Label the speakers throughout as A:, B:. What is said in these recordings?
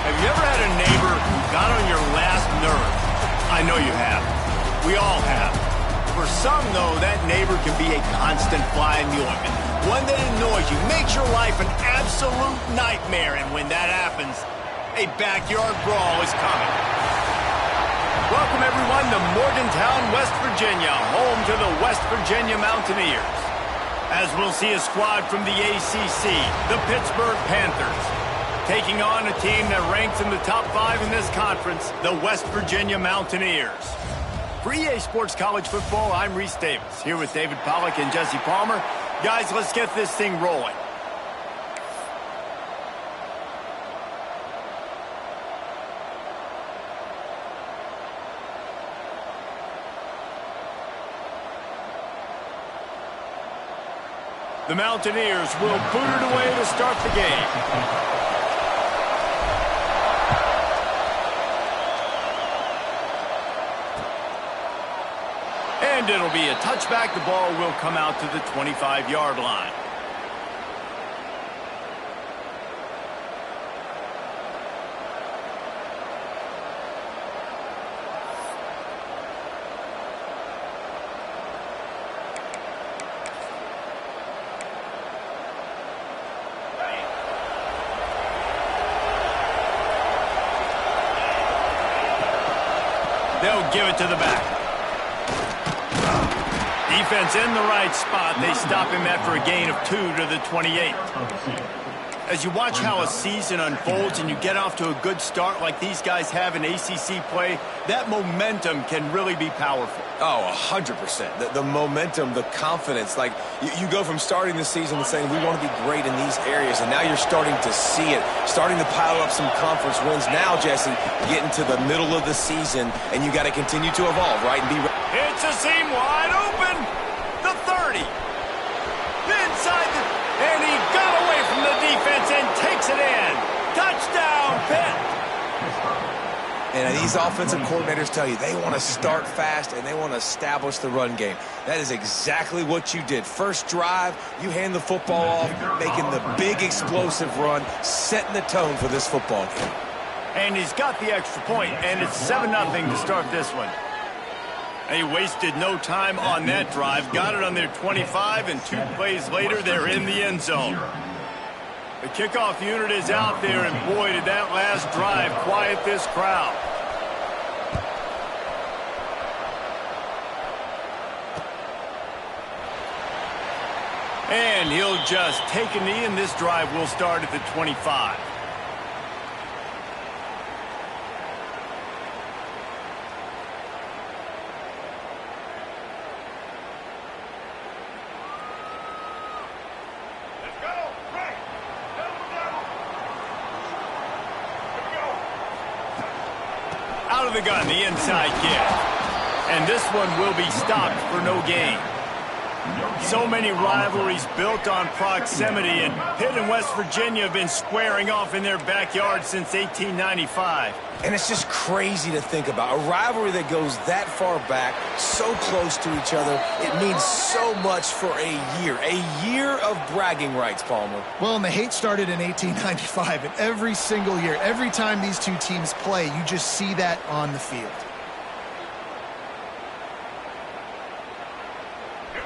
A: Have you ever had a neighbor who got on your last nerve? I know you have. We all have. For some, though, that neighbor can be a constant fly in the ointment. One that annoys you, makes your life an absolute nightmare. And when that happens, a backyard brawl is coming. Welcome, everyone, to Morgantown, West Virginia, home to the West Virginia Mountaineers. As we'll see a squad from the ACC, the Pittsburgh Panthers, taking on a team that ranks in the top 5 in this conference, the West Virginia Mountaineers. For EA Sports College Football, I'm Reese Davis, here with David Pollack and Jesse Palmer. Guys, let's get this thing rolling. The Mountaineers will boot it away to start the game. And it'll be a touchback. The ball will come out to the 25-yard line. They'll give it to the back. Defense in the right spot. They stop him after a gain of 2 to the 28. As you watch how a season unfolds and you get off to a good start like these guys have in ACC play, that momentum can really be powerful.
B: Oh, 100%. The momentum, the confidence. Like, you go from starting the season and saying, we want to be great in these areas, and now you're starting to see it, starting to pile up some conference wins. Now, Jesse, getting to the middle of the season, and you got to continue to evolve, right? And be ready.
A: It's a seam wide open. The 30. Inside the... And he got away from the defense and takes it in. Touchdown, Pitt.
B: And these offensive coordinators tell you they want to start fast and they want to establish the run game. That is exactly what you did. First drive, you hand the football off, making the big explosive run, setting the tone for this football game.
A: And he's got the extra point, and it's 7-0 to start this one. They wasted no time on that drive. Got it on their 25, and 2 plays later, they're in the end zone. The kickoff unit is out there, and boy, did that last drive quiet this crowd. And he'll just take a knee, and this drive will start at the 25. Out of the gun, the inside give. And this one will be stopped for no gain. So many rivalries built on proximity, and Pitt and West Virginia have been squaring off in their backyard since 1895.
B: And it's just crazy to think about. A rivalry that goes that far back, so close to each other. It means so much for a year of bragging rights, Palmer.
C: Well, and the hate started in 1895, and every single year, every time these two teams play, you just see that on the field.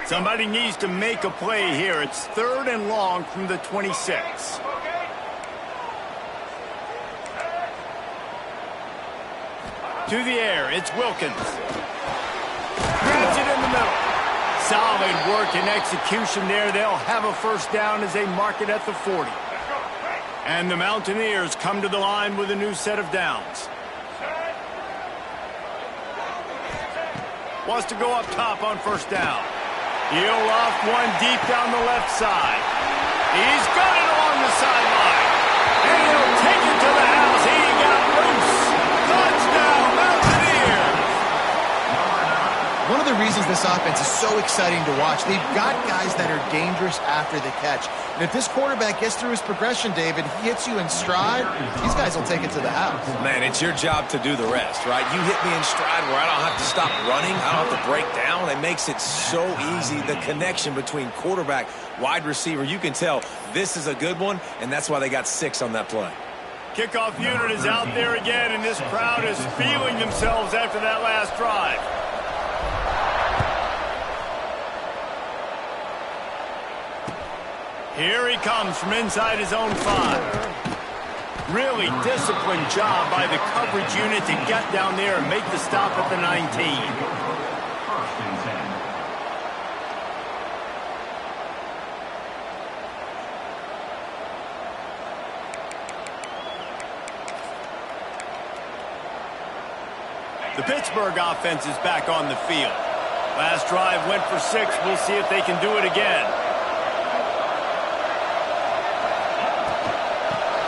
A: Somebody needs to make a play here. It's 3rd and long from the 26. To the air, it's Wilkins. Grabs it in the middle. Solid work and execution there. They'll have a first down as they mark it at the 40. And the Mountaineers come to the line with a new set of downs. Wants to go up top on first down. He'll loft one deep down the left side. He's got it along the sideline. And he'll take it to the house. He got loose. Touchdown, Mountaineers.
C: One of the reasons the this offense is so exciting to watch. They've got guys that are dangerous after the catch. And if this quarterback gets through his progression, David, he hits you in stride, these guys will take it to the house.
B: Man, it's your job to do the rest, right? You hit me in stride where I don't have to stop running. I don't have to break down. It makes it so easy. The connection between quarterback, wide receiver, you can tell this is a good one, and that's why they got 6 on that play.
A: Kickoff unit is out there again, and this crowd is feeling themselves after that last drive. Here he comes from inside his own 5. Really disciplined job by the coverage unit to get down there and make the stop at the 19. The Pittsburgh offense is back on the field. Last drive went for 6. We'll see if they can do it again.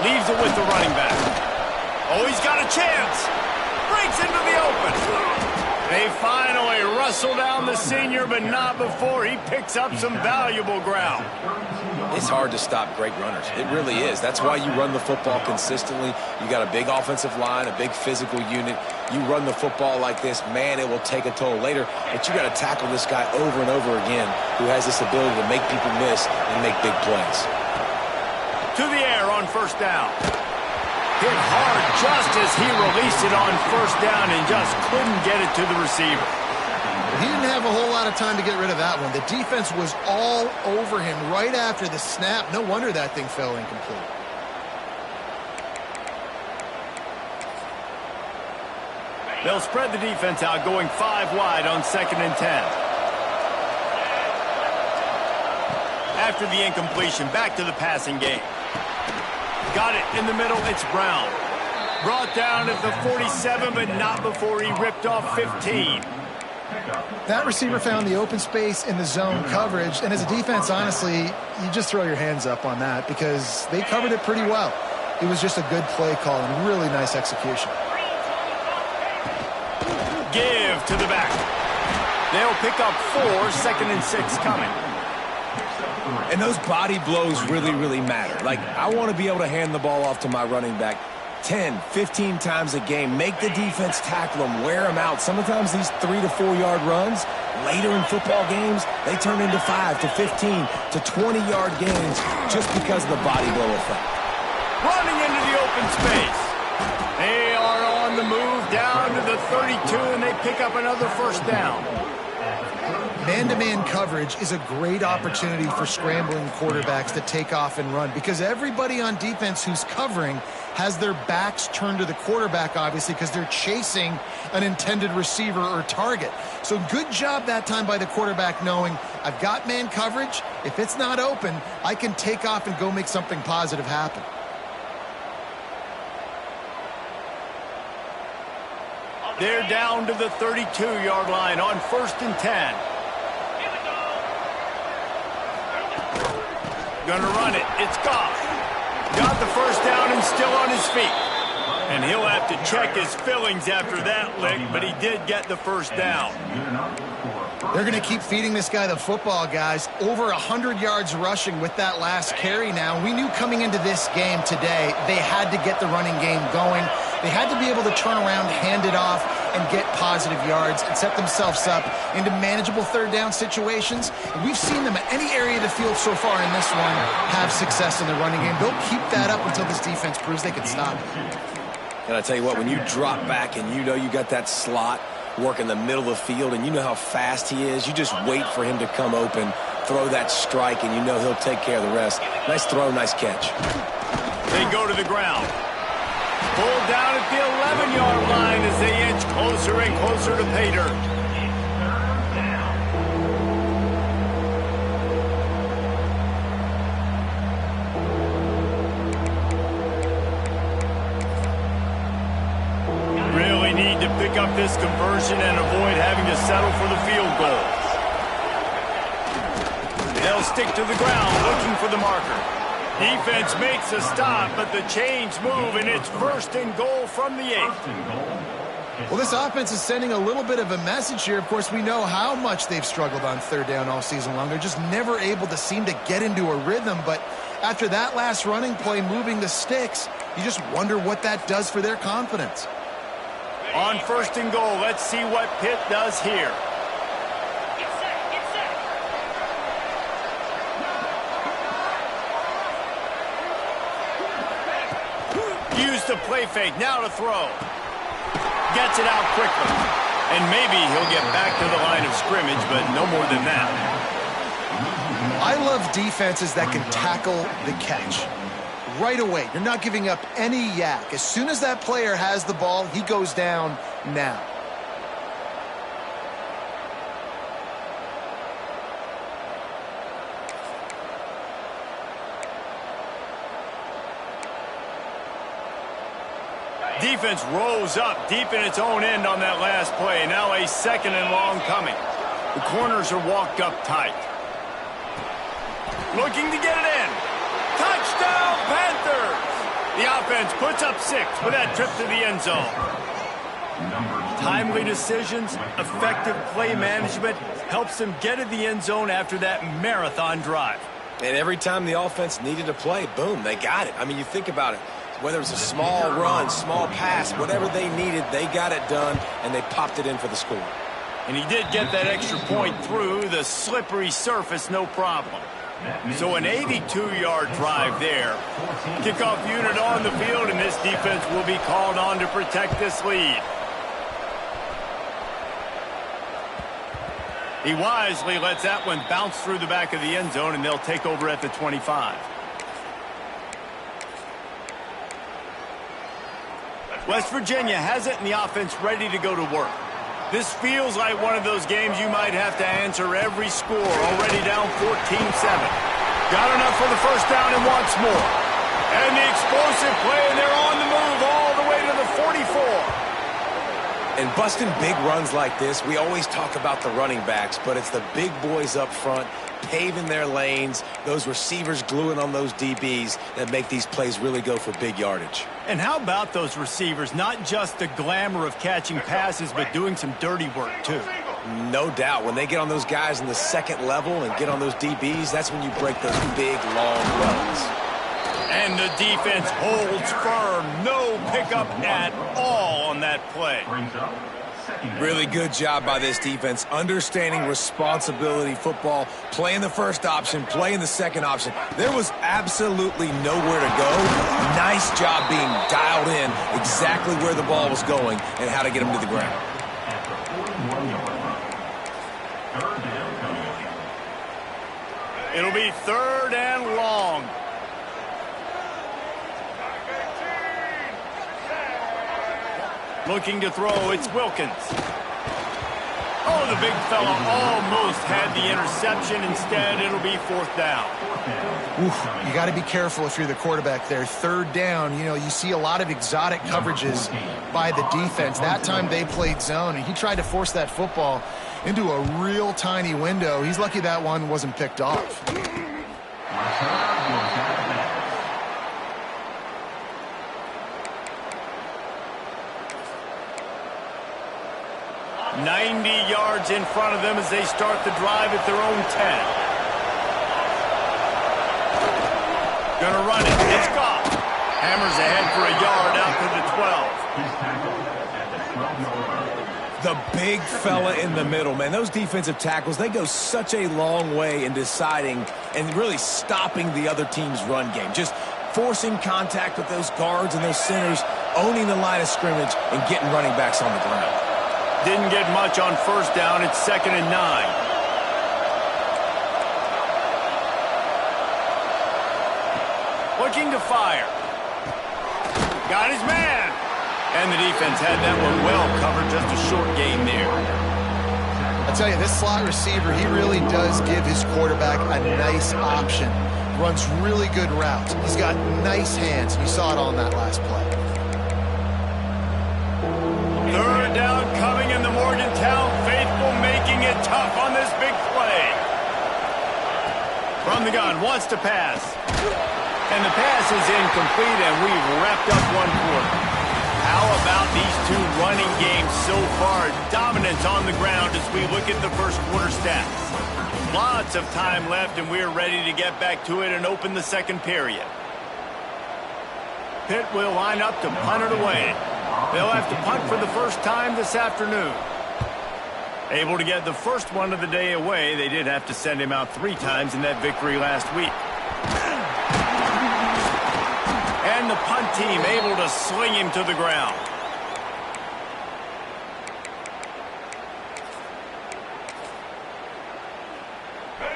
A: Leaves it with the running back. Oh, he's got a chance. Breaks into the open. They finally rustle down the senior, but not before he picks up some valuable ground.
B: It's hard to stop great runners. It really is. That's why you run the football consistently. You got a big offensive line, a big physical unit. You run the football like this, man, it will take a toll later. But you got to tackle this guy over and over again who has this ability to make people miss and make big plays.
A: To the air on first down. Hit hard just as he released it on first down and just couldn't get it to the receiver.
C: He didn't have a whole lot of time to get rid of that one. The defense was all over him right after the snap. No wonder that thing fell incomplete.
A: They'll spread the defense out, going 5 wide on 2nd and 10. After the incompletion, back to the passing game. Got it in the middle, it's Brown. Brought down at the 47, but not before he ripped off 15.
C: That receiver found the open space in the zone coverage, and as a defense, honestly, you just throw your hands up on that because they covered it pretty well. It was just a good play call and really nice execution.
A: Give to the back. They'll pick up 4, 2nd and 6 coming.
B: And those body blows really, really matter. Like, I want to be able to hand the ball off to my running back 10, 15 times a game. Make the defense tackle them, wear them out. Sometimes these 3 to 4 yard runs, later in football games, they turn into 5 to 15 to 20 yard gains just because of the body blow effect.
A: Running into the open space. They are on the move down to the 32, and they pick up another first down.
C: Man-to-man coverage is a great opportunity for scrambling quarterbacks to take off and run because everybody on defense who's covering has their backs turned to the quarterback, obviously, because they're chasing an intended receiver or target. So good job that time by the quarterback knowing I've got man coverage. If it's not open, I can take off and go make something positive happen.
A: They're down to the 32-yard line on 1st and 10. Gonna run it. It's Goff. Got the first down and still on his feet. And he'll have to check his fillings after that lick, but he did get the first down.
C: They're going to keep feeding this guy the football, guys. Over 100 yards rushing with that last carry now. We knew coming into this game today they had to get the running game going. They had to be able to turn around, hand it off, and get positive yards and set themselves up into manageable third down situations. And we've seen them at any area of the field so far in this one have success in the running game. They'll keep that up until this defense proves they can stop it.
B: And I tell you what, when you drop back and you know you got that slot work in the middle of the field and you know how fast he is, you just wait for him to come open, throw that strike, and you know he'll take care of the rest. Nice throw, nice catch.
A: They go to the ground. Pulled down at the 11-yard line as they inch closer and closer to pay dirt. Really need to pick up this conversion and avoid having to settle for the field goal. They'll stick to the ground looking for the marker. Defense makes a stop, but the chains move, and it's 1st and goal from the 8.
C: Well, this offense is sending a little bit of a message here. Of course, we know how much they've struggled on third down all season long. They're just never able to seem to get into a rhythm. But after that last running play, moving the sticks, you just wonder what that does for their confidence.
A: On first and goal, let's see what Pitt does here. Use the play fake, now to throw. Gets it out quickly. And maybe he'll get back to the line of scrimmage, but no more than that.
C: I love defenses that can tackle the catch. Right away, you're not giving up any yak. As soon as that player has the ball, he goes down now.
A: Defense rolls up deep in its own end on that last play. Now a second and long coming. The corners are walked up tight. Looking to get it in. Touchdown, Panthers! The offense puts up 6 with that trip to the end zone. Timely decisions, effective play management helps them get to the end zone after that marathon drive.
B: And every time the offense needed a play, boom, they got it. I mean, you think about it. Whether it was a small run, small pass, whatever they needed, they got it done, and they popped it in for the score.
A: And he did get that extra point through the slippery surface, no problem. So an 82-yard drive there. Kickoff unit on the field, and this defense will be called on to protect this lead. He wisely lets that one bounce through the back of the end zone, and they'll take over at the 25. West Virginia has it, and the offense ready to go to work. This feels like one of those games you might have to answer every score. Already down 14-7. Got enough for the first down and wants more. And the explosive play, and they're on the move all the way to the 44.
B: And busting big runs like this, we always talk about the running backs, but it's the big boys up front paving their lanes, those receivers gluing on those DBs that make these plays really go for big yardage.
A: And how about those receivers? Not just the glamour of catching passes, but doing some dirty work, too.
B: No doubt. When they get on those guys in the second level and get on those DBs, that's when you break those big, long runs.
A: And the defense holds firm. No pickup at all on that play.
B: Really good job by this defense, understanding responsibility football, playing the first option, playing the second option. There was absolutely nowhere to go. Nice job being dialed in exactly where the ball was going and how to get him to the ground.
A: It'll be third and long. Looking to throw, it's Wilkins. Oh, the big fella almost had the interception. Instead, it'll be fourth down.
C: Oof, you got to be careful if you're the quarterback there. Third down, you see a lot of exotic coverages by the defense. That time they played zone, and he tried to force that football into a real tiny window. He's lucky that one wasn't picked off.
A: 90 yards in front of them as they start the drive at their own 10. Gonna run it. It's Goff. Hammers ahead for a yard out to the 12.
B: The big fella in the middle, man. Those defensive tackles, they go such a long way in deciding and really stopping the other team's run game. Just forcing contact with those guards and those centers, owning the line of scrimmage, and getting running backs on the ground.
A: Didn't get much on first down. It's 2nd and 9. Looking to fire. Got his man. And the defense had that one well covered. Just a short gain there.
C: I tell you, this slot receiver, he really does give his quarterback a nice option. Runs really good routes. He's got nice hands. You saw it on that last play.
A: Third down coming in the Morgantown faithful, making it tough on this big play. From the gun, wants to pass. And the pass is incomplete, and we've wrapped up one quarter. How about these two running game so far, dominance on the ground as we look at the first quarter stats. Lots of time left, and we're ready to get back to it and open the second period. Pitt will line up to punt it away. They'll have to punt for the first time this afternoon. Able to get the first one of the day away. They did have to send him out 3 times in that victory last week. And the punt team able to sling him to the ground.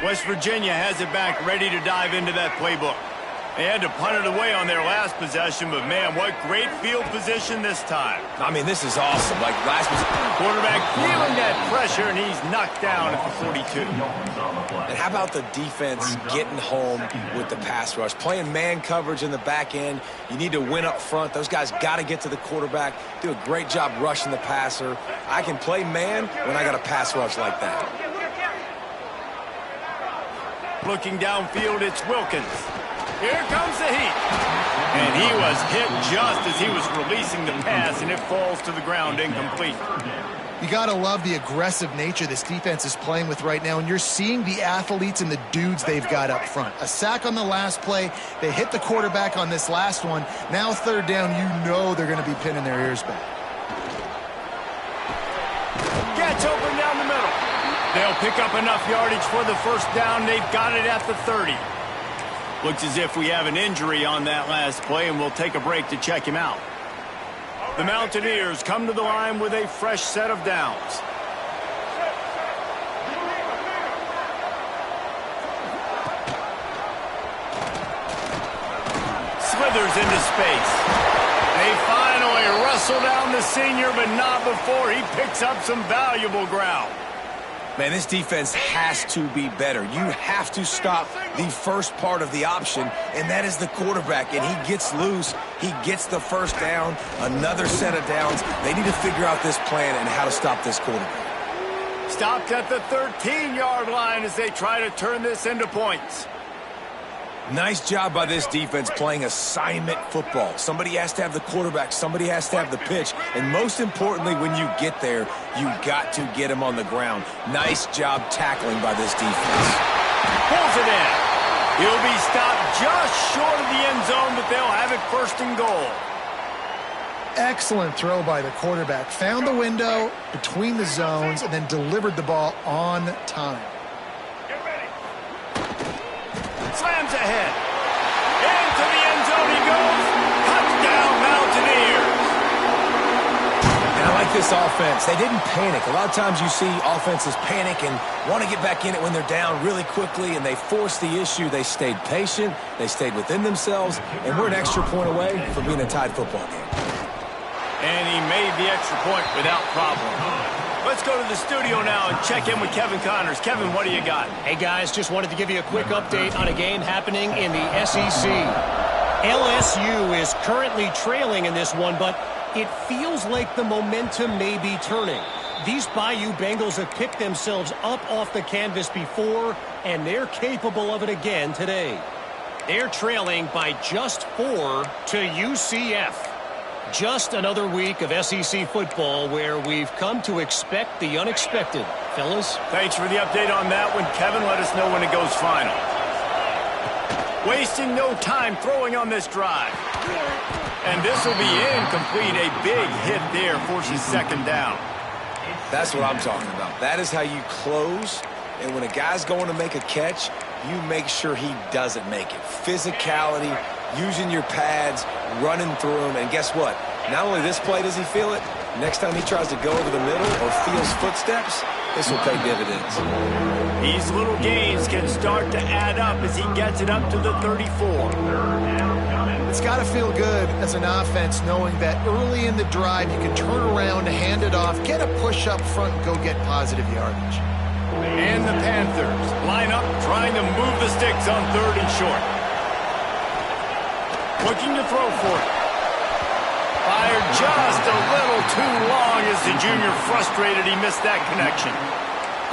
A: West Virginia has it back, ready to dive into that playbook. They had to punt it away on their last possession, but man, what great field position this time.
B: I mean, this is awesome. Like last
A: quarterback feeling that pressure, and he's knocked down at the 42.
B: And how about the defense getting home with the pass rush? Playing man coverage in the back end. You need to win up front. Those guys got to get to the quarterback, do a great job rushing the passer. I can play man when I got a pass rush like that.
A: Looking downfield, it's Wilkins. Here comes the heat. And he was hit just as he was releasing the pass, and it falls to the ground incomplete.
C: You got to love the aggressive nature this defense is playing with right now, and you're seeing the athletes and the dudes they've got up front. A sack on the last play. They hit the quarterback on this last one. Now third down, you know they're going to be pinning their ears back.
A: Gets open down the middle. They'll pick up enough yardage for the first down. They've got it at the 30. Looks as if we have an injury on that last play, and we'll take a break to check him out. The Mountaineers come to the line with a fresh set of downs. Slithers into space. They finally wrestle down the senior, but not before he picks up some valuable ground.
B: Man, this defense has to be better. You have to stop the first part of the option, and that is the quarterback. And he gets loose. He gets the first down, another set of downs. They need to figure out this plan and how to stop this quarterback.
A: Stopped at the 13-yard line as they try to turn this into points.
B: Nice job by this defense playing assignment football. Somebody has to have the quarterback. Somebody has to have the pitch. And most importantly, when you get there, you got to get him on the ground. Nice job tackling by this defense.
A: Pulls it in. He'll be stopped just short of the end zone, but they'll have it first and goal.
C: Excellent throw by the quarterback. Found the window between the zones and then delivered the ball on time.
A: Slams ahead. Into the end zone he goes. Touchdown, Mountaineers.
B: And I like this offense. They didn't panic. A lot of times you see offenses panic and want to get back in it when they're down really quickly, and they force the issue. They stayed patient. They stayed within themselves, and we're an extra point away from being a tied football game.
A: And he made the extra point without problem. Let's go to the studio now and check in with Kevin Connors. Kevin, what do you got?
D: Hey, guys, just wanted to give you a quick update on a game happening in the SEC. LSU is currently trailing in this one, but it feels like the momentum may be turning. These Bayou Bengals have picked themselves up off the canvas before, and they're capable of it again today. They're trailing by just 4 to UCF. Just another week of SEC football where we've come to expect the unexpected. Fellas?
A: Thanks for the update on that one, Kevin. Let us know when it goes final. Wasting no time throwing on this drive. And this will be incomplete. A big hit there forces second down.
B: That's what I'm talking about. That is how you close. And when a guy's going to make a catch, you make sure he doesn't make it. Physicality, using your pads, running through them. And guess what? Not only this play does he feel it, next time he tries to go over the middle or feels footsteps, this will pay dividends.
A: These little gains can start to add up as he gets it up to the 34.
C: It's got to feel good as an offense knowing that early in the drive you can turn around, hand it off, get a push up front, and go get positive yardage.
A: And the Panthers line up trying to move the sticks on 3rd and short. Looking to throw for it. Fired just a little too long as the junior frustrated he missed that connection.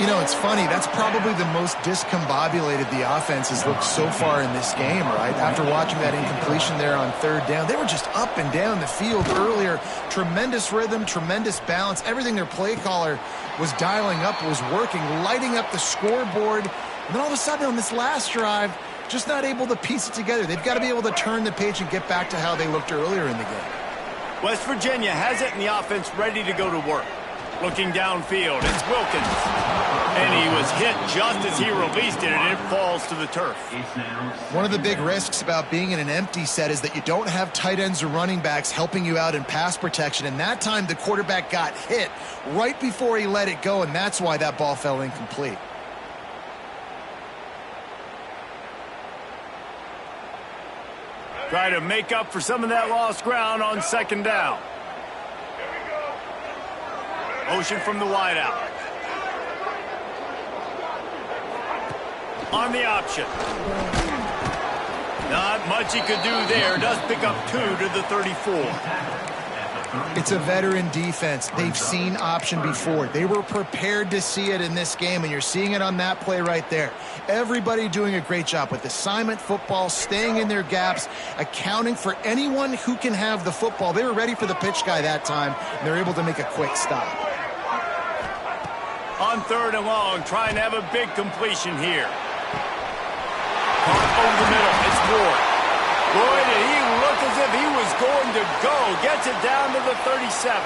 C: You know, it's funny. That's probably the most discombobulated the offense has looked so far in this game, right? After watching that incompletion there on third down, they were just up and down the field earlier. Tremendous rhythm, tremendous balance. Everything their play caller was dialing up was working, lighting up the scoreboard. And then all of a sudden on this last drive, just not able to piece it together. They've got to be able to turn the page and get back to how they looked earlier in the game.
A: West Virginia has it in the offense ready to go to work. Looking downfield, it's Wilkins. And he was hit just as he released it, and it falls to the turf.
C: One of the big risks about being in an empty set is that you don't have tight ends or running backs helping you out in pass protection. And that time, the quarterback got hit right before he let it go, and that's why that ball fell incomplete.
A: Try to make up for some of that lost ground on second down. Motion from the wideout. On the option. Not much he could do there. Does pick up 2 to the 34.
C: It's a veteran defense. They've seen option before. They were prepared to see it in this game, and you're seeing it on that play right there. Everybody doing a great job with assignment football, staying in their gaps, accounting for anyone who can have the football. They were ready for the pitch guy that time, and they're able to make a quick stop.
A: On third and long, trying to have a big completion here. Caught over the middle. It's Ward. Boy, did he look as if he was going to go. Gets it down to the 37.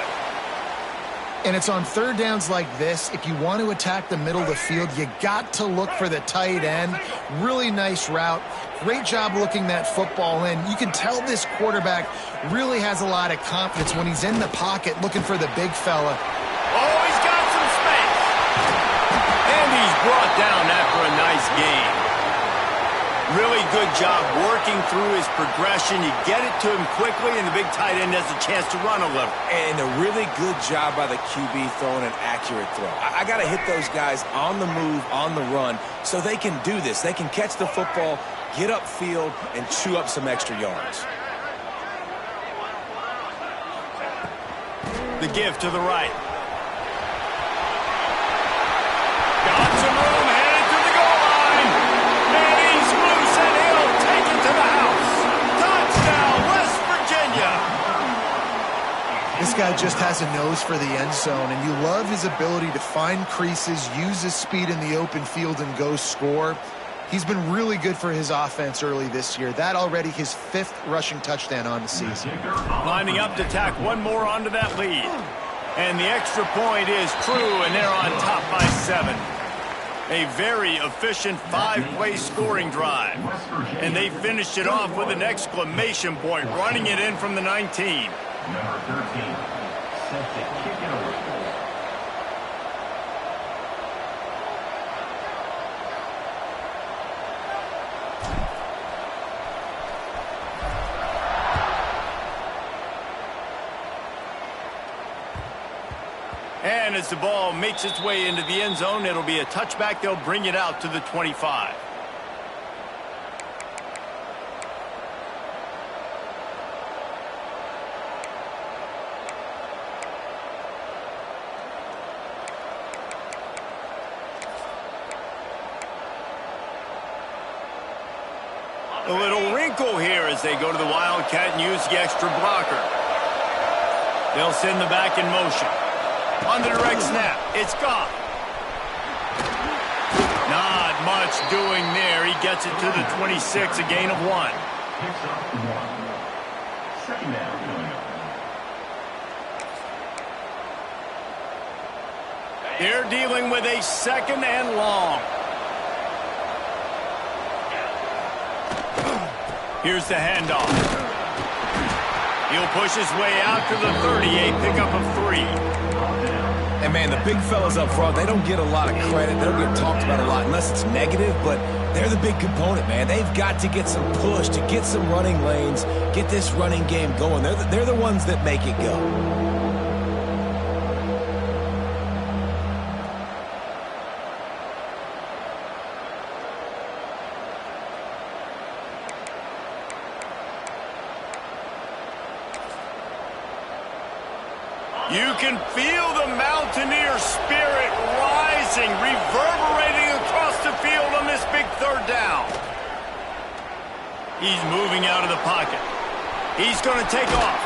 C: And it's on third downs like this. If you want to attack the middle of the field, you got to look for the tight end. Really nice route. Great job looking that football in. You can tell this quarterback really has a lot of confidence when he's in the pocket looking for the big fella.
A: Oh, he's got some space. And he's brought down after a nice game. Really good job working through his progression. You get it to him quickly, and the big tight end has a chance to run a little.
B: And a really good job by the QB throwing an accurate throw. I got to hit those guys on the move, on the run, so they can do this. They can catch the football, get upfield, and chew up some extra yards.
A: The give to the right. Got some room, headed to the goal line. And he's loose, and he'll take it to the house. Touchdown, West Virginia.
C: This guy just has a nose for the end zone, and you love his ability to find creases, use his speed in the open field, and go score. He's been really good for his offense early this year. That already his 5th rushing touchdown on the season.
A: Lining up to tack one more onto that lead. And the extra point is true, and they're on top by 7. A very efficient 5-play scoring drive. And they finished it off with an exclamation point, running it in from the 19.
E: Number 13, set to kick it away.
A: And as the ball makes its way into the end zone, it'll be a touchback. They'll bring it out to the 25. A little wrinkle here as they go to the Wildcat and use the extra blocker. They'll send the back in motion. On the direct snap, it's gone. Not much doing there. He gets it to the 26, a gain of 1.
E: Picks up 1. Second down coming up.
A: They're dealing with a second and long. Here's the handoff. He'll push his way out to the 38, pickup of 3.
B: And, man, the big fellas up front, they don't get a lot of credit. They don't get talked about a lot unless it's negative, but they're the big component, man. They've got to get some push, to get some running lanes, get this running game going. They're the ones that make it go.
A: You can feel the Mountaineer spirit rising, reverberating across the field on this big third down. He's moving out of the pocket. He's going to take off.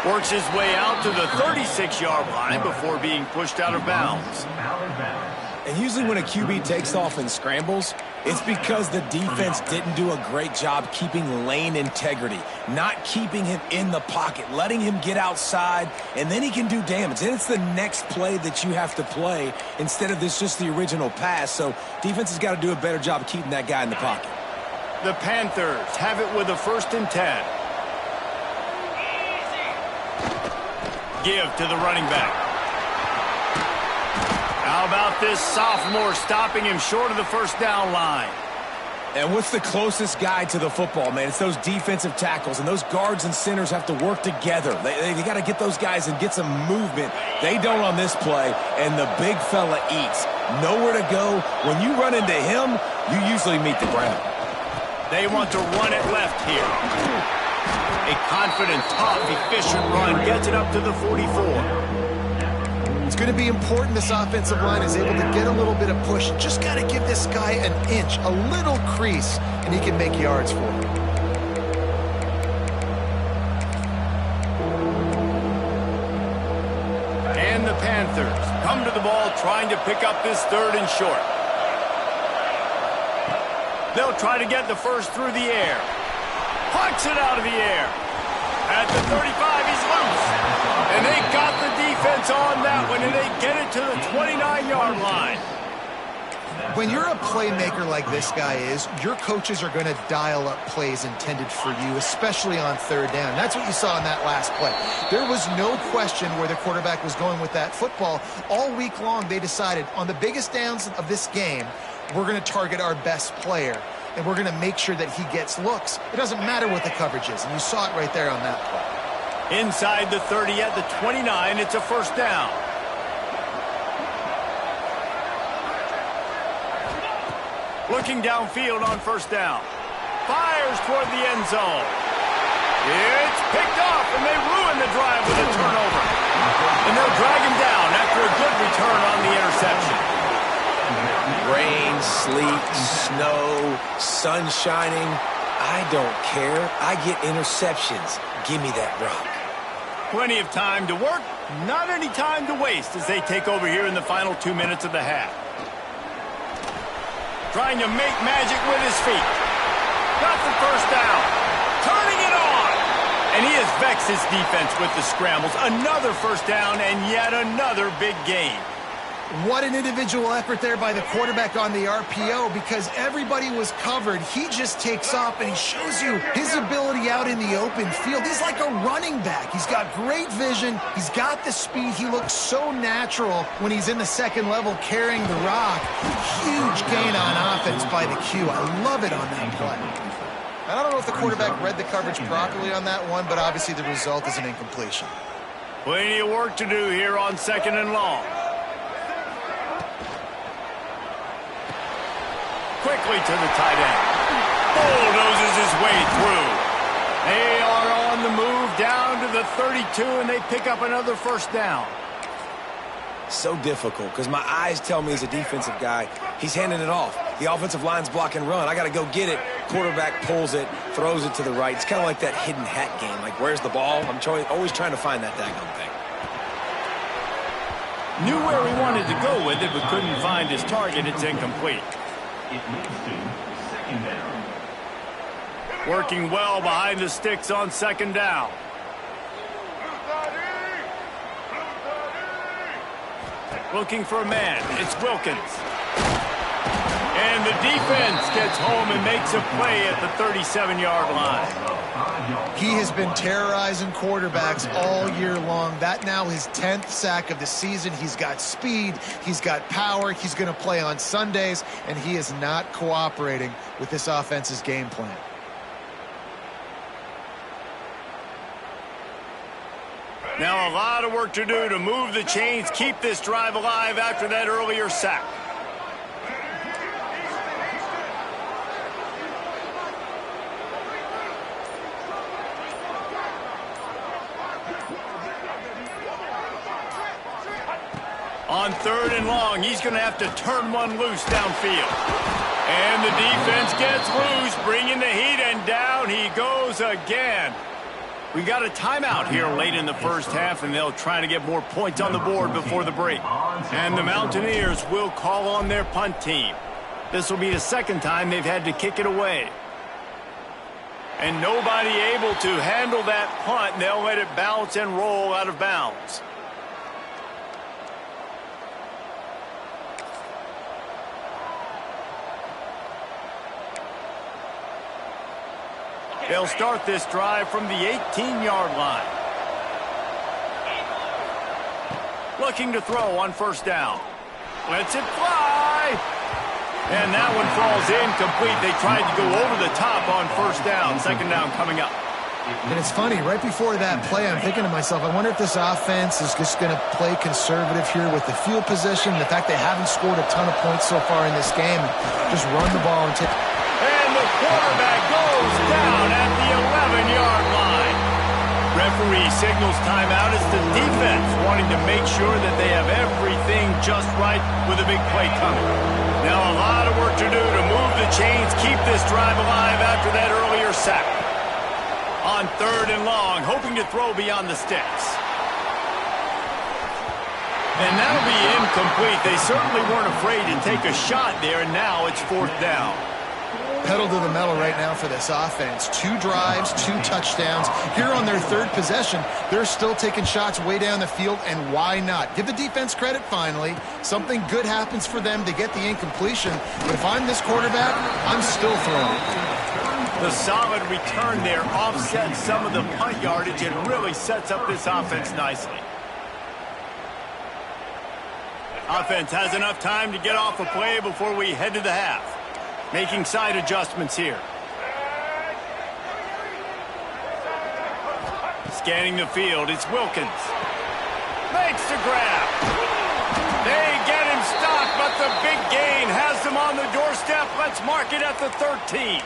A: Works his way out to the 36-yard line before being pushed out of bounds.
B: And usually when a QB takes off and scrambles, it's because the defense didn't do a great job keeping lane integrity, not keeping him in the pocket, letting him get outside, and then he can do damage. And it's the next play that you have to play instead of this just the original pass. So defense has got to do a better job of keeping that guy in the pocket.
A: The Panthers have it with a 1st and 10. Give to the running back. How about this sophomore stopping him short of the first down line?
B: And what's the closest guy to the football, man? It's those defensive tackles, and those guards and centers have to work together. They got to get those guys and get some movement. They don't on this play, and the big fella eats. Nowhere to go. When you run into him, you usually meet the ground.
A: They want to run it left here. A confident, tough, efficient run gets it up to the 44.
C: It's going to be important this offensive line is able to get a little bit of push. Just got to give this guy an inch, a little crease, and he can make yards for him.
A: And the Panthers come to the ball trying to pick up this 3rd and short. They'll try to get the first through the air. Pucks it out of the air. At the 35, he's loose. And they got the defense on that one, and they get it to the 29-yard line.
C: When you're a playmaker like this guy is, your coaches are going to dial up plays intended for you, especially on 3rd down. That's what you saw in that last play. There was no question where the quarterback was going with that football. All week long, they decided on the biggest downs of this game, we're going to target our best player, and we're going to make sure that he gets looks. It doesn't matter what the coverage is, and you saw it right there on that play.
A: Inside the 30 at the 29, it's a 1st down. Looking downfield on 1st down. Fires toward the end zone. It's picked off, and they ruin the drive with a turnover. And they'll drag him down after a good return on the interception.
B: Rain, sleet, snow, sun shining. I don't care. I get interceptions. Give me that rock.
A: Plenty of time to work, not any time to waste as they take over here in the final 2 minutes of the half. Trying to make magic with his feet. Got the first down. Turning it on. And he has vexed his defense with the scrambles. Another first down and yet another big gain.
C: What an individual effort there by the quarterback on the RPO, because everybody was covered. He just takes off, and he shows you his ability out in the open field. He's like a running back. He's got great vision. He's got the speed. He looks so natural when he's in the second level carrying the rock. Huge gain on offense by the Q. I love it on that play. I don't know if the quarterback read the coverage properly on that one, but obviously the result is an incompletion.
A: Plenty of work to do here on 2nd and long. Quickly to the tight end. Bulldozes his way through. They are on the move down to the 32, and they pick up another 1st down.
B: So difficult because my eyes tell me as a defensive guy, he's handing it off. The offensive line's block and run. I got to go get it. Quarterback pulls it, throws it to the right. It's kind of like that hidden hat game. Like, where's the ball? I'm always trying to find that daggone thing.
A: Knew where he wanted to go with it, but couldn't find his target. It's incomplete.
E: It leads to 2nd down.
A: Working well behind the sticks on 2nd down. Looking for a man. It's Wilkins. And the defense gets home and makes a play at the 37-yard line.
C: He has been terrorizing quarterbacks all year long. That now his 10th sack of the season. He's got speed. He's got power. He's going to play on Sundays, and he is not cooperating with this offense's game plan.
A: Now a lot of work to do to move the chains, keep this drive alive after that earlier sack. On 3rd and long, he's going to have to turn one loose downfield. And the defense gets loose, bringing the heat, and down he goes again. We got a timeout here late in the first half, and they'll try to get more points on the board before the break. And the Mountaineers will call on their punt team. This will be the second time they've had to kick it away. And nobody able to handle that punt, and they'll let it bounce and roll out of bounds. They'll start this drive from the 18-yard line. Looking to throw on 1st down. Lets it fly. And that one falls incomplete. They tried to go over the top on 1st down. 2nd down coming up.
C: And it's funny, right before that play, I'm thinking to myself, I wonder if this offense is just going to play conservative here with the field position, the fact they haven't scored a ton of points so far in this game, and just run the ball and take.
A: And the quarterback goes down at the 11-yard line. Referee signals timeout as the defense wanting to make sure that they have everything just right with a big play coming. Now a lot of work to do to move the chains, keep this drive alive after that earlier sack. On 3rd and long, hoping to throw beyond the sticks. And that'll be incomplete. They certainly weren't afraid to take a shot there, and now it's 4th down.
C: Pedal to the metal right now for this offense. 2 drives, 2 touchdowns. Here on their 3rd possession, they're still taking shots way down the field, and why not? Give the defense credit finally. Something good happens for them to get the incompletion, but if I'm this quarterback, I'm still throwing.
A: The solid return there offsets some of the punt yardage and really sets up this offense nicely. Offense has enough time to get off a play before we head to the half. Making side adjustments here. Scanning the field, it's Wilkins. Makes the grab. They get him stopped, but the big gain has them on the doorstep. Let's mark it at the 13.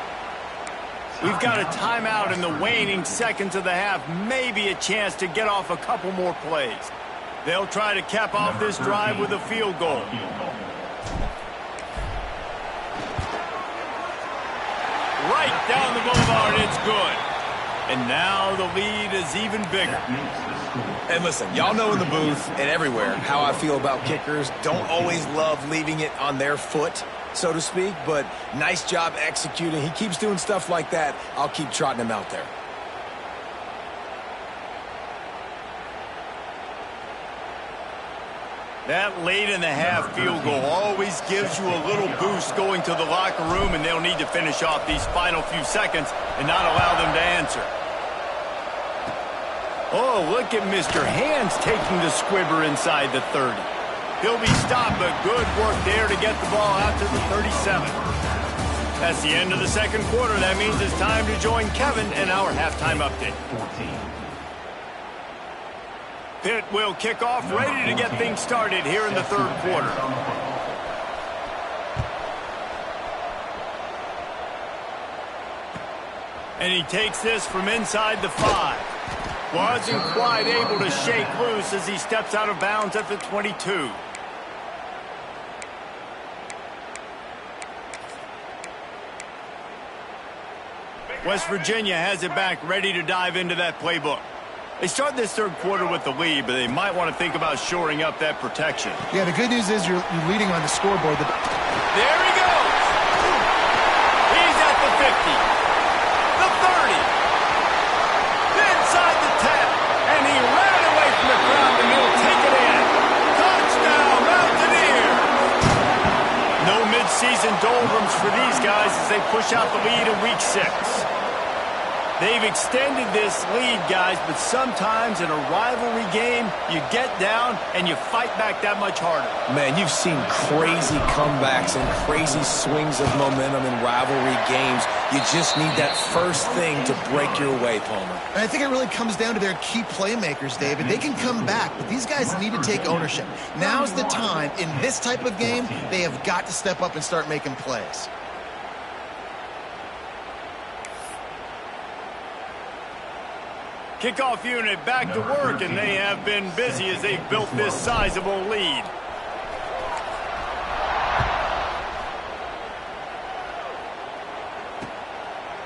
A: We've got a timeout in the waning seconds of the half. Maybe a chance to get off a couple more plays. They'll try to cap off this drive with a field goal. Right down the boulevard, it's good. And now the lead is even bigger.
B: And listen, y'all know in the booth and everywhere how I feel about kickers. Don't always love leaving it on their foot, so to speak, but nice job executing. He keeps doing stuff like that. I'll keep trotting him out there.
A: That late in the half field goal always gives you a little boost going to the locker room, and they'll need to finish off these final few seconds and not allow them to answer. Oh, look at Mr. Hands taking the squibber inside the 30. He'll be stopped, but good work there to get the ball out to the 37. That's the end of the 2nd quarter. That means it's time to join Kevin in our halftime update.
E: 14.
A: Pitt will kick off, ready to get things started here in the 3rd quarter. And he takes this from inside the 5. Wasn't quite able to shake loose as he steps out of bounds at the 22. West Virginia has it back, ready to dive into that playbook. They start this 3rd quarter with the lead, but they might want to think about shoring up that protection.
C: Yeah, the good news is you're leading on the scoreboard.
A: There he goes! He's at the 50, the 30, inside the 10, and he ran away from the crowd, and he'll take it in. Touchdown, Mountaineers! No midseason doldrums for these guys as they push out the lead in Week 6. They've extended this lead, guys, but sometimes in a rivalry game, you get down and you fight back that much harder.
B: Man, you've seen crazy comebacks and crazy swings of momentum in rivalry games. You just need that first thing to break your way, Palmer.
C: And I think it really comes down to their key playmakers, David. They can come back, but these guys need to take ownership. Now's the time. In this type of game, they have got to step up and start making plays.
A: Kickoff unit back to work, and they have been busy as they've built this sizable lead.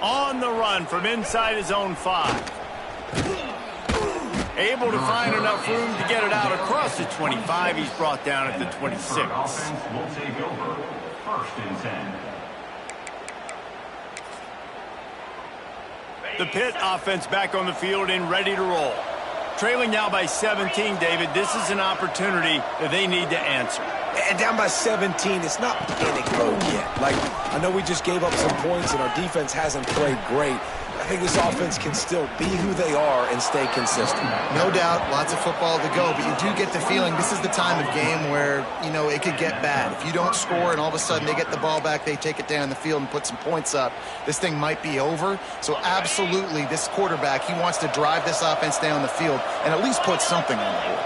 A: On the run from inside his own 5. Able to find enough room to get it out across the 25. He's brought down at the 26.
E: Offense will take over. 1st and 10.
A: The Pitt offense back on the field and ready to roll. Trailing now by 17, David. This is an opportunity that they need to answer.
B: And down by 17, it's not panic mode yet. Like, I know we just gave up some points and our defense hasn't played great. I think this offense can still be who they are and stay consistent.
C: No doubt, lots of football to go, but you do get the feeling this is the time of game where, you know, it could get bad. If you don't score and all of a sudden they get the ball back, they take it down the field and put some points up, this thing might be over. So absolutely, this quarterback, he wants to drive this offense down the field and at least put something on the board.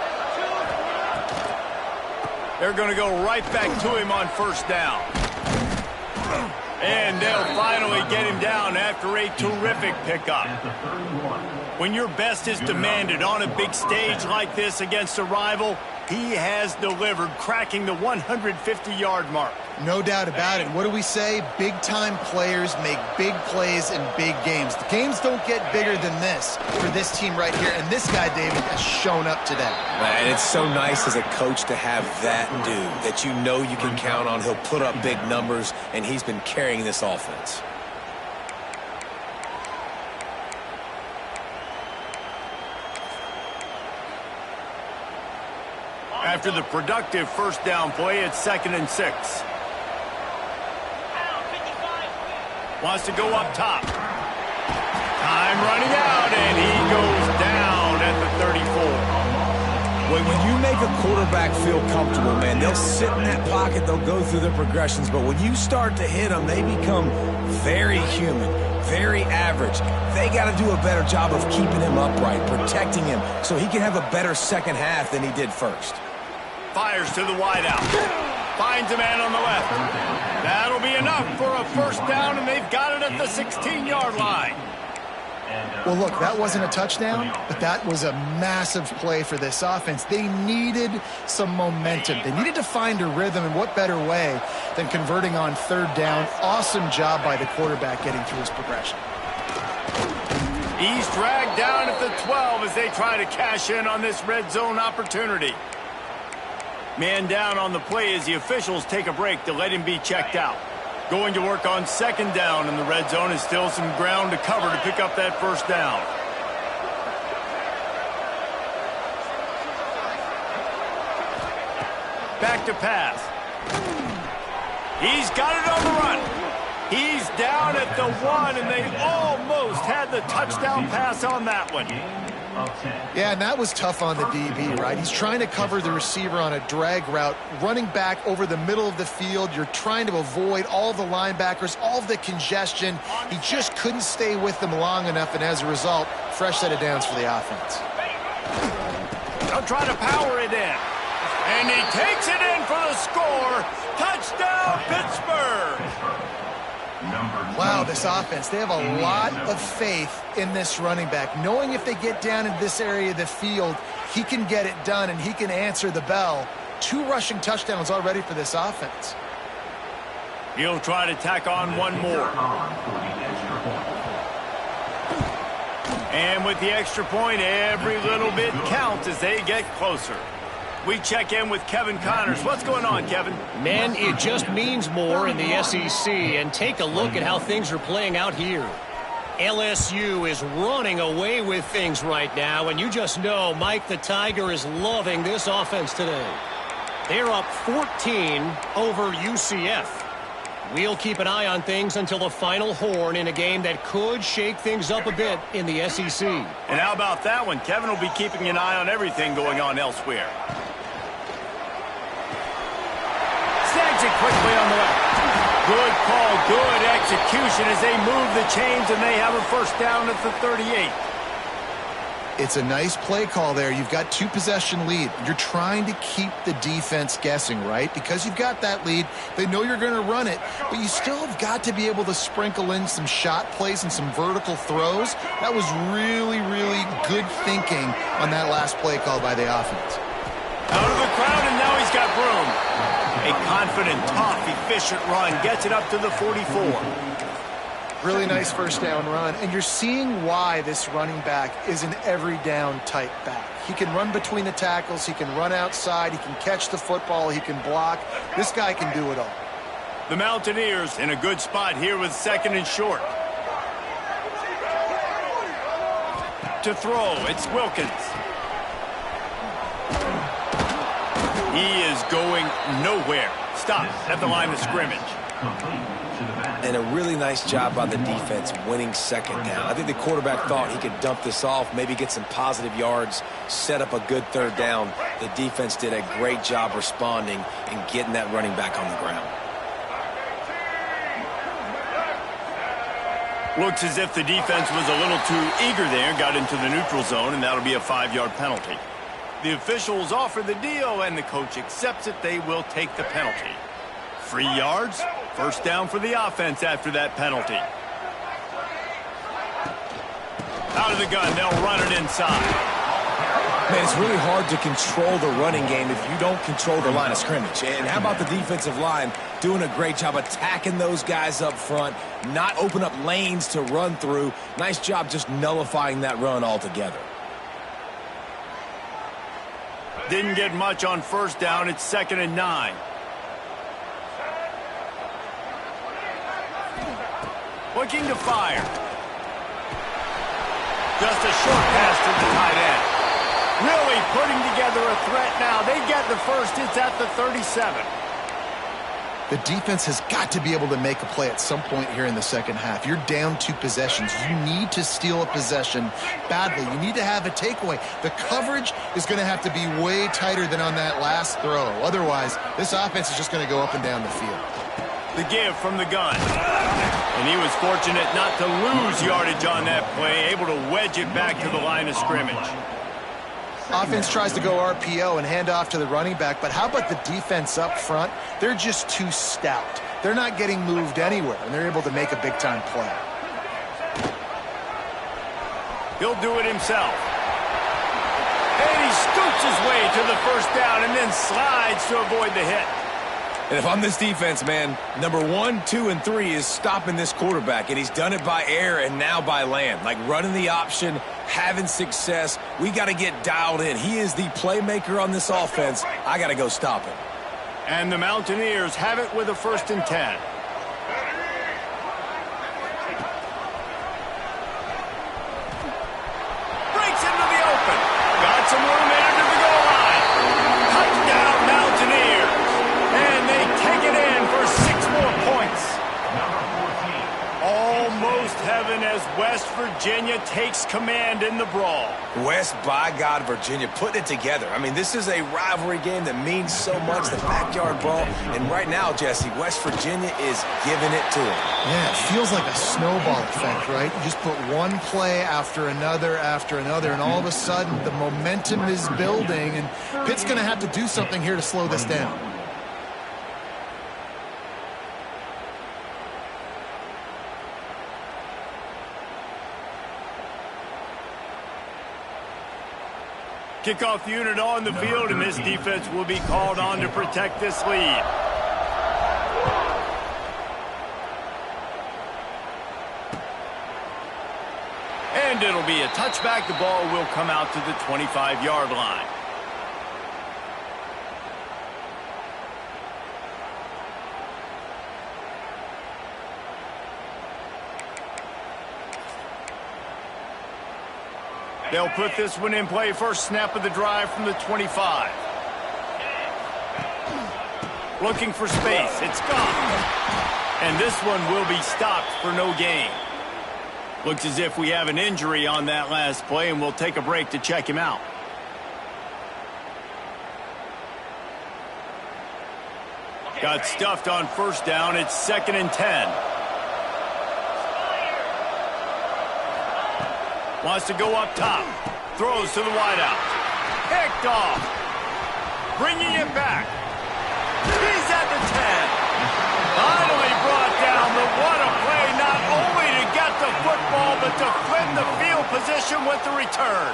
A: They're going to go right back to him on 1st down. And they'll finally get him down after a terrific pickup. When your best is demanded on a big stage like this against a rival, he has delivered, cracking the 150-yard mark.
C: No doubt about it. What do we say? Big-time players make big plays in big games. The games don't get bigger than this for this team right here, and this guy, David, has shown up today.
B: Man, it's so nice as a coach to have that dude that you know you can count on. He'll put up big numbers, and he's been carrying this offense.
A: After the productive 1st down play, it's 2nd and 6. Wants to go up top. Time running out, and he goes down at the 34.
B: When you make a quarterback feel comfortable, man, they'll sit in that pocket, they'll go through their progressions, but when you start to hit them, they become very human, very average. They got to do a better job of keeping him upright, protecting him, so he can have a better second half than he did first.
A: Fires to the wideout. Finds a man on the left. That'll be enough for a 1st down, and they've got it at the 16-yard line.
C: Well, look, that wasn't a touchdown, but that was a massive play for this offense. They needed some momentum. They needed to find a rhythm, and what better way than converting on 3rd down. Awesome job by the quarterback getting through his progression.
A: He's dragged down at the 12 as they try to cash in on this red zone opportunity. Man down on the play as the officials take a break to let him be checked out. Going to work on 2nd down in the red zone is still some ground to cover to pick up that 1st down. Back to pass. He's got it on the run. He's down at the 1, and they almost had the touchdown pass on that one.
C: Yeah, and that was tough on the DB, right? He's trying to cover the receiver on a drag route, running back over the middle of the field. You're trying to avoid all the linebackers, all of the congestion. He just couldn't stay with them long enough, and as a result, fresh set of downs for the offense.
A: They'll try to power it in. And he takes it in for the score. Touchdown, Pittsburgh!
C: Wow, this offense, they have a lot of faith in this running back, knowing if they get down in this area of the field, he can get it done and he can answer the bell. 2 rushing touchdowns already for this offense.
A: He'll try to tack on one more. And with the extra point, every little bit counts as they get closer. We check in with Kevin Connors. What's going on, Kevin?
D: Man, it just means more in the SEC, and take a look at how things are playing out here. LSU is running away with things right now, and you just know Mike the Tiger is loving this offense today. They're up 14 over UCF. We'll keep an eye on things until the final horn in a game that could shake things up a bit in the SEC.
A: And how about that one? Kevin will be keeping an eye on everything going on elsewhere. Snags it quickly on the left. Good call, good execution as they move the chains and they have a 1st down at the 38.
C: It's a nice play call there. You've got 2-possession lead. You're trying to keep the defense guessing, right? Because you've got that lead, they know you're going to run it, but you still have got to be able to sprinkle in some shot plays and some vertical throws. That was really, really good thinking on that last play call by the offense.
A: Out of the crowd, and now he's got room. A confident, tough, efficient run gets it up to the 44.
C: Really nice first down run, and you're seeing why this running back is an every down type back. He can run between the tackles, he can run outside, he can catch the football, he can block. This guy can do it all.
A: The Mountaineers in a good spot here with 2nd and short. To throw, it's Wilkins. He is going nowhere. Stop at the line of scrimmage.
B: And a really nice job by the defense winning 2nd down. I think the quarterback thought he could dump this off, maybe get some positive yards, set up a good 3rd down. The defense did a great job responding and getting that running back on the ground.
A: Looks as if the defense was a little too eager there, got into the neutral zone, and that'll be a 5-yard penalty. The officials offer the deal, and the coach accepts it. They will take the penalty. 3 yards, 1st down for the offense after that penalty. Out of the gun, they'll run it inside.
B: Man, it's really hard to control the running game if you don't control the line of scrimmage. And how about the defensive line doing a great job attacking those guys up front, not open up lanes to run through. Nice job just nullifying that run altogether.
A: Didn't get much on 1st down. It's 2nd and 9. Looking to fire. Just a short pass to the tight end. Really putting together a threat now. They get the first. It's at the 37.
C: The defense has got to be able to make a play at some point here in the 2nd half. You're down 2 possessions. You need to steal a possession badly. You need to have a takeaway. The coverage is going to have to be way tighter than on that last throw. Otherwise, this offense is just going to go up and down the field.
A: The give from the gun. And he was fortunate not to lose yardage on that play, able to wedge it back to the line of scrimmage.
C: Offense tries to go RPO and hand off to the running back, but how about the defense up front? They're just too stout. They're not getting moved anywhere, and they're able to make a big-time play.
A: He'll do it himself. And he scoots his way to the 1st down and then slides to avoid the hit.
B: And if I'm this defense, man, number 1, 2, and 3 is stopping this quarterback, and he's done it by air and now by land. Like running the option, having success. We got to get dialed in. He is the playmaker on this offense. I got to go stop him.
A: And the Mountaineers have it with a 1st and 10. Breaks into the open. Got some room after the goal line. Touchdown Mountaineers. And they take it in for 6 more points. Almost heaven as West Virginia takes command in the brawl.
B: West, by God, Virginia, putting it together. I mean, this is a rivalry game that means so much, the backyard brawl. And right now, Jesse, West Virginia is giving it to them.
C: Yeah, it feels like a snowball effect, right? You just put one play after another, and all of a sudden the momentum is building, and Pitt's going to have to do something here to slow this down.
A: Kickoff unit on the field, and this defense will be called on to protect this lead. And it'll be a touchback. The ball will come out to the 25-yard line. They'll put this one in play. First snap of the drive from the 25. Looking for space. It's gone. And this one will be stopped for no gain. Looks as if we have an injury on that last play, and we'll take a break to check him out. Got stuffed on 1st down. It's 2nd and 10. Wants to go up top. Throws to the wideout. Picked off. Bringing it back. He's at the 10. Finally brought down, but what a play, not only to get the football, but to flip the field position with the return.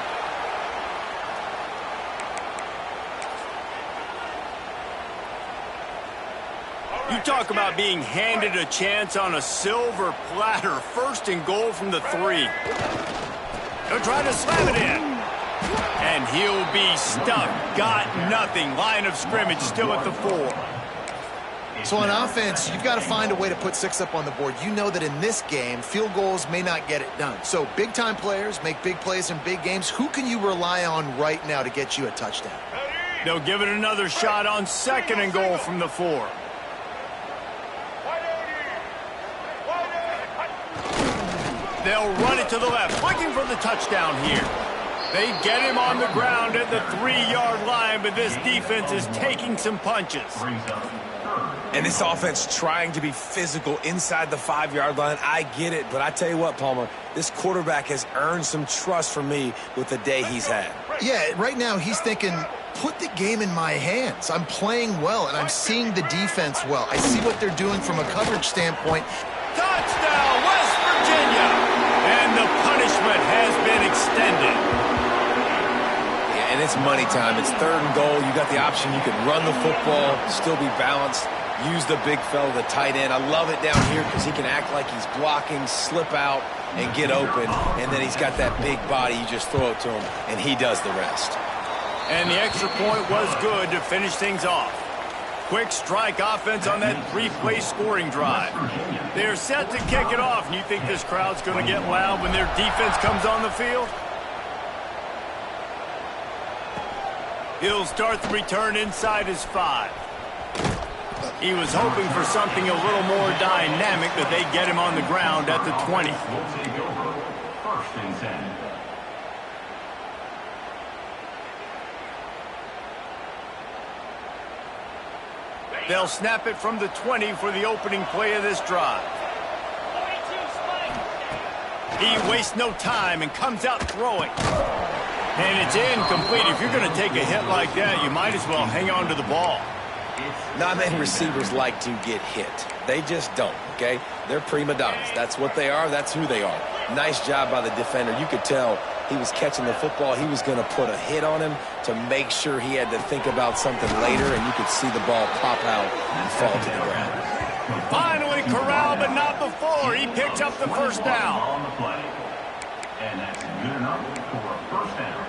A: You talk about being handed a chance on a silver platter. 1st and goal from the 3. He'll try to slam it in. And he'll be stuck. Got nothing. Line of scrimmage still at the 4.
C: So on offense, you've got to find a way to put 6 up on the board. You know that in this game, field goals may not get it done. So big-time players make big plays in big games. Who can you rely on right now to get you a touchdown?
A: They'll give it another shot on 2nd and goal from the 4. They'll run it to the left, looking for the touchdown here. They get him on the ground at the 3-yard line, but this defense is taking some punches.
B: And this offense trying to be physical inside the 5-yard line. I get it, but I tell you what, Palmer, this quarterback has earned some trust from me with the day he's had.
C: Yeah, right now he's thinking, put the game in my hands. I'm playing well, and I'm seeing the defense well. I see what they're doing from a coverage standpoint.
A: Touchdown, West Virginia! And the punishment has been extended.
B: Yeah, and it's money time. It's 3rd and goal. You got the option. You can run the football, still be balanced, use the big fella, the tight end. I love it down here because he can act like he's blocking, slip out, and get open. And then he's got that big body. You just throw it to him, and he does the rest.
A: And the extra point was good to finish things off. Quick strike offense on that 3-play scoring drive. They're set to kick it off, and you think this crowd's going to get loud when their defense comes on the field? He'll start the return inside his 5. He was hoping for something a little more dynamic, but they get him on the ground at the 20.
E: 1st and 10.
A: They'll snap it from the 20 for the opening play of this drive. He wastes no time and comes out throwing. And it's incomplete. If you're going to take a hit like that, you might as well hang on to the ball.
B: Not many receivers like to get hit. They just don't, okay? They're prima donnas. That's what they are. That's who they are. Nice job by the defender. You could tell he was catching the football. He was going to put a hit on him to make sure he had to think about something later, and you could see the ball pop out and fall to the ground.
A: Finally corralled, but not before. He picks up the 1st down.
E: On the play. And that's good enough for a 1st down.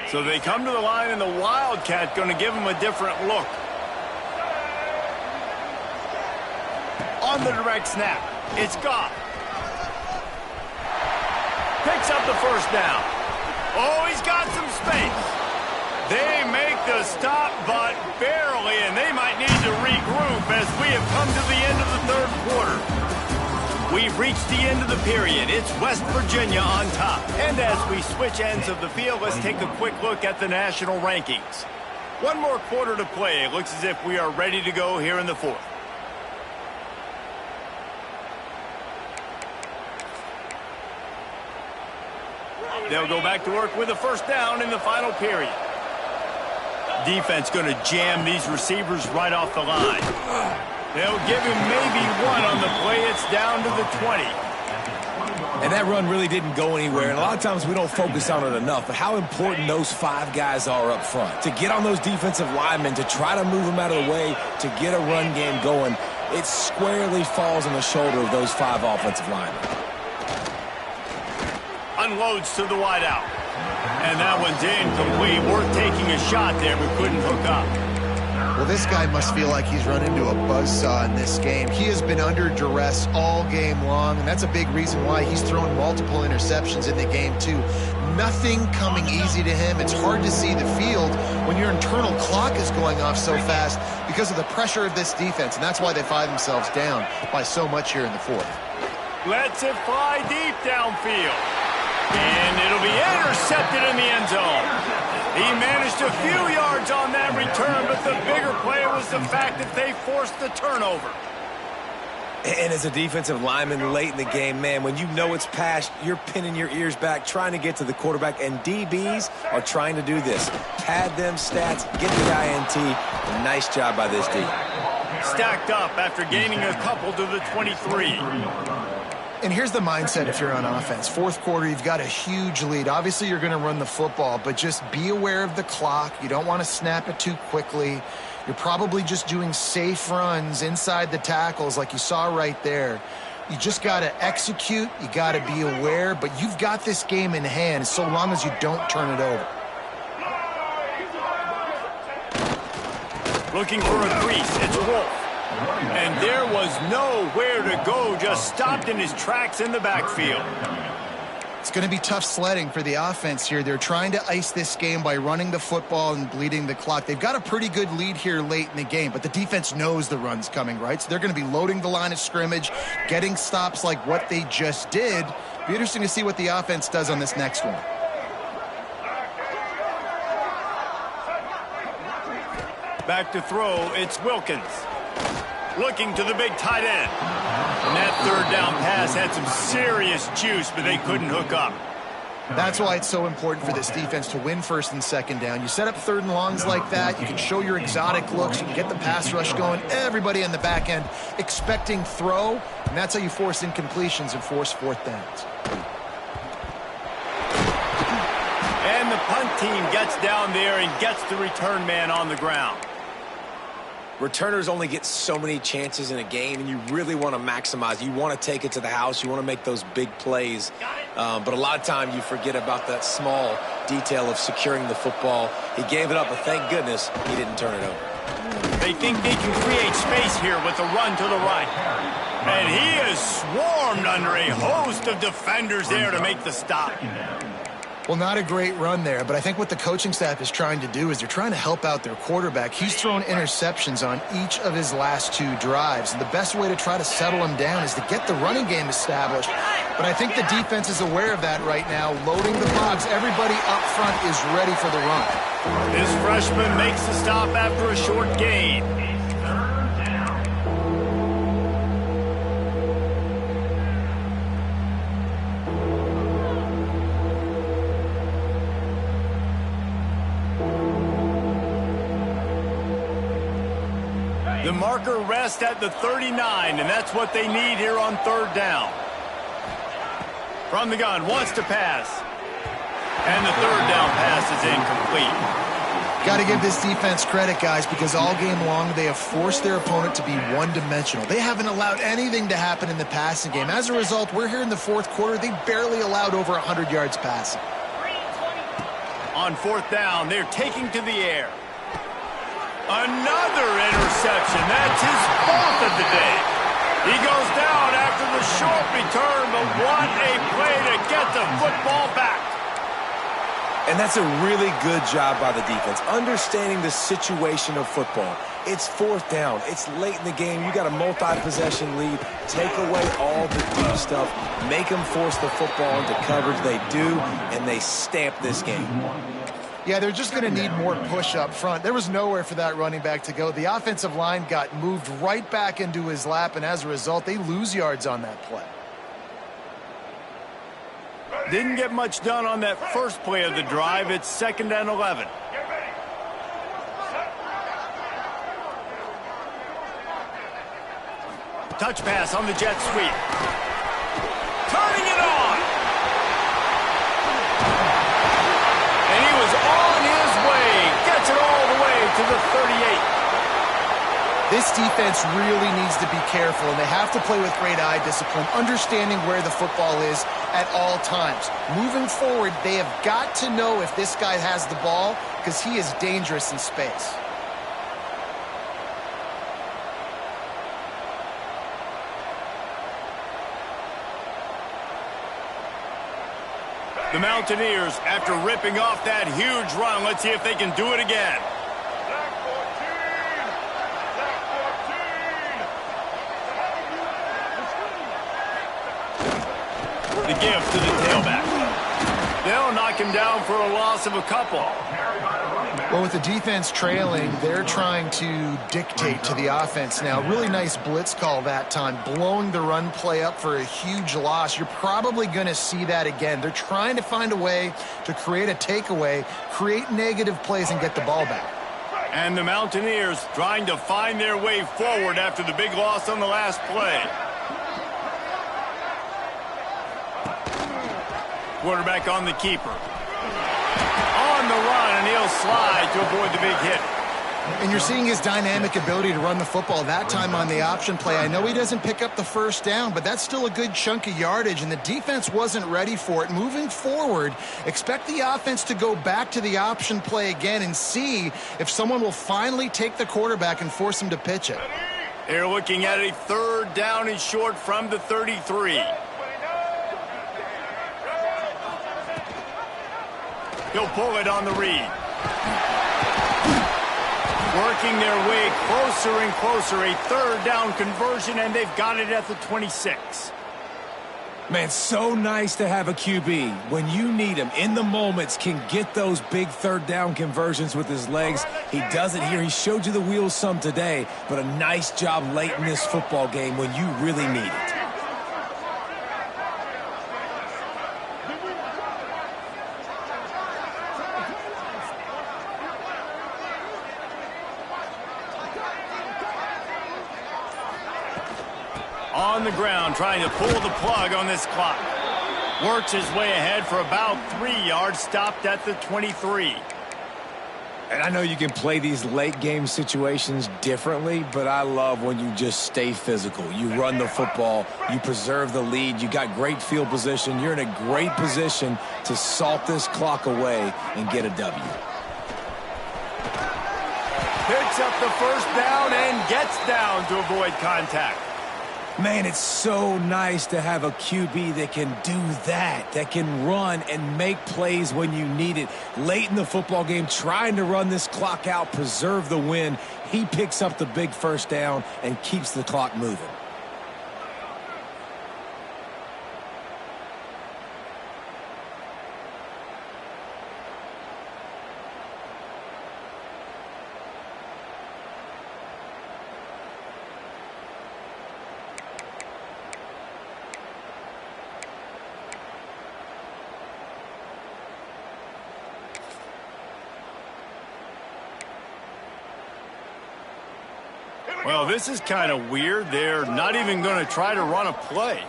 A: So they come to the line, and the Wildcat going to give him a different look. On the direct snap, it's Goff. Picks up the 1st down. Oh, he's got some space. They make the stop, but barely, and they might need to regroup as we have come to the end of the 3rd quarter. We've reached the end of the period. It's West Virginia on top. And as we switch ends of the field, let's take a quick look at the national rankings. One more quarter to play. It looks as if we are ready to go here in the 4th. They'll go back to work with a 1st down in the final period. Defense going to jam these receivers right off the line. They'll give him maybe 1 on the play. It's down to the 20.
B: And that run really didn't go anywhere, and a lot of times we don't focus on it enough, but how important those 5 guys are up front. To get on those defensive linemen, to try to move them out of the way, to get a run game going, it squarely falls on the shoulder of those 5 offensive linemen.
A: Unloads to the wideout. And that one's incomplete. Worth taking a shot there, but couldn't hook up.
C: Well, this guy must feel like he's run into a buzzsaw in this game. He has been under duress all game long, and that's a big reason why he's thrown multiple interceptions in the game, too. Nothing coming easy to him. It's hard to see the field when your internal clock is going off so fast because of the pressure of this defense, and that's why they find themselves down by so much here in the 4th.
A: Lets it fly deep downfield. And it'll be intercepted in the end zone. He managed a few yards on that return, but the bigger play was the fact that they forced the turnover.
B: And as a defensive lineman late in the game, man, when you know it's past, you're pinning your ears back, trying to get to the quarterback, and DBs are trying to do this. Pad them stats, get the INT, and nice job by this D.
A: Stacked up after gaining a couple to the 23.
C: And here's the mindset if you're on offense. Fourth quarter, you've got a huge lead. Obviously, you're going to run the football, but just be aware of the clock. You don't want to snap it too quickly. You're probably just doing safe runs inside the tackles like you saw right there. You just got to execute. You got to be aware, but you've got this game in hand so long as you don't turn it over.
A: Looking for a crease. It's Wolf. And there was nowhere to go, just stopped in his tracks in the backfield.
C: It's going to be tough sledding for the offense here. They're trying to ice this game by running the football and bleeding the clock. They've got a pretty good lead here late in the game, but the defense knows the run's coming, right? So they're going to be loading the line of scrimmage, getting stops like what they just did. Be interesting to see what the offense does on this next one.
A: Back to throw, it's Wilkins. Looking to the big tight end. And that third down pass had some serious juice, but they couldn't hook up.
C: That's why it's so important for this defense to win first and second down. You set up third and longs like that, you can show your exotic looks, you can get the pass rush going, everybody in the back end expecting throw, and that's how you force incompletions and force fourth downs.
A: And the punt team gets down there and gets the return man on the ground.
B: Returners only get so many chances in a game, and you really want to maximize. You want to take it to the house. You want to make those big plays. But a lot of time you forget about that small detail of securing the football. He gave it up, but thank goodness he didn't turn it over.
A: They think they can create space here with a run to the right. And he is swarmed under a host of defenders there to make the stop.
C: Well, not a great run there, but I think what the coaching staff is trying to do is they're trying to help out their quarterback. He's thrown interceptions on each of his last two drives, and the best way to try to settle him down is to get the running game established. But I think the defense is aware of that right now, loading the box. Everybody up front is ready for the run.
A: This freshman makes the stop after a short gain. The marker rests at the 39, and that's what they need here on third down. From the gun, wants to pass. And the third down pass is incomplete.
C: Got to give this defense credit, guys, because all game long they have forced their opponent to be one-dimensional. They haven't allowed anything to happen in the passing game. As a result, we're here in the fourth quarter. They barely allowed over 100 yards passing.
A: On fourth down, they're taking to the air. Another interception. That's his fourth of the day. He goes down after the short return, but what a play to get the football back.
B: And that's a really good job by the defense, understanding the situation of football. It's fourth down. It's late in the game. You got a multi-possession lead. Take away all the deep stuff. Make them force the football into coverage. They do, and they stamp this game.
C: Yeah, they're just going to need more push up front. There was nowhere for that running back to go. The offensive line got moved right back into his lap, and as a result, they lose yards on that play.
A: Didn't get much done on that first play of the drive. It's 2nd and 11. Touch pass on the jet sweep. Turning it on. And he was on his way. Gets it all the way to the 38.
C: This defense really needs to be careful, and they have to play with great eye discipline, understanding where the football is at all times. Moving forward, they have got to know if this guy has the ball, because he is dangerous in space.
A: The Mountaineers, after ripping off that huge run, let's see if they can do it again. The give to the tailback. They'll knock him down for a loss of a couple.
C: Well, with the defense trailing, they're trying to dictate to the offense now. Really nice blitz call that time, blowing the run play up for a huge loss. You're probably going to see that again. They're trying to find a way to create a takeaway, create negative plays, and get the ball back.
A: And the Mountaineers trying to find their way forward after the big loss on the last play. Quarterback on the keeper. On the run, and he'll slide to avoid the big hit.
C: And you're seeing his dynamic ability to run the football that time on the option play. I know he doesn't pick up the first down, but that's still a good chunk of yardage, and the defense wasn't ready for it. Moving forward, expect the offense to go back to the option play again and see if someone will finally take the quarterback and force him to pitch it.
A: They're looking at a 3rd down and short from the 33. He'll pull it on the read. Working their way closer and closer. A 3rd down conversion, and they've got it at the 26.
B: Man, so nice to have a QB. When you need him, in the moments, can get those big 3rd down conversions with his legs. He does it here. He showed you the wheels some today, but a nice job late in this football game when you really need it.
A: On the ground, trying to pull the plug on this clock. Works his way ahead for about 3 yards, stopped at the 23.
B: And I know you can play these late game situations differently, but I love when you just stay physical. You run the football, you preserve the lead, you got great field position. You're in a great position to salt this clock away and get a W.
A: Picks up the first down and gets down to avoid contact.
B: Man, it's so nice to have a QB that can do that can run and make plays when you need it. Late in the football game, trying to run this clock out, preserve the win. He picks up the big first down and keeps the clock moving.
A: Well, this is kind of weird. They're not even going to try to run a play.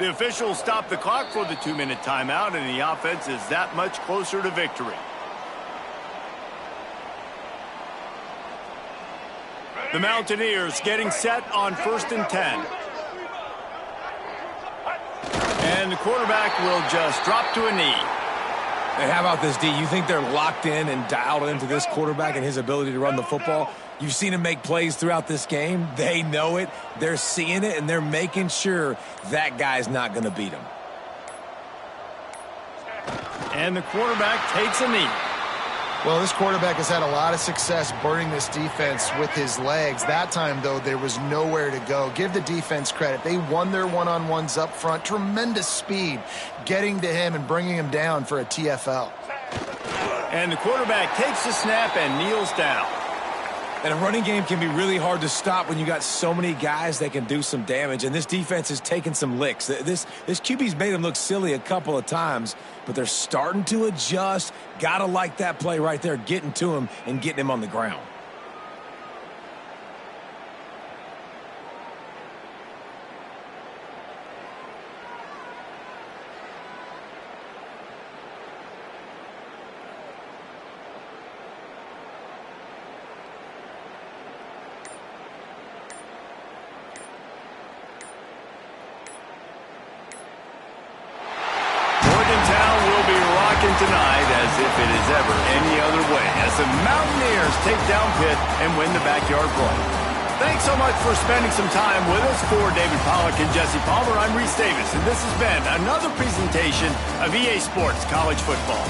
A: The officials stop the clock for the 2-minute timeout, and the offense is that much closer to victory. The Mountaineers getting set on 1st and 10. And the quarterback will just drop to a knee.
B: And how about this, D? You think they're locked in and dialed into this quarterback and his ability to run the football? You've seen him make plays throughout this game. They know it. They're seeing it, and they're making sure that guy's not going to beat him.
A: And the quarterback takes a knee.
C: Well, this quarterback has had a lot of success burning this defense with his legs. That time, though, there was nowhere to go. Give the defense credit. They won their one-on-ones up front. Tremendous speed getting to him and bringing him down for a TFL.
A: And the quarterback takes the snap and kneels down.
B: And a running game can be really hard to stop when you got so many guys that can do some damage. And this defense is taking some licks. This QB's made them look silly a couple of times, but they're starting to adjust. Gotta like that play right there, getting to him and getting him on the ground.
A: Tonight as if it is ever any other way as the Mountaineers take down Pitt and win the backyard brawl. Thanks so much for spending some time with us. For David Pollack and Jesse Palmer, I'm Reese Davis, and this has been another presentation of EA Sports College Football.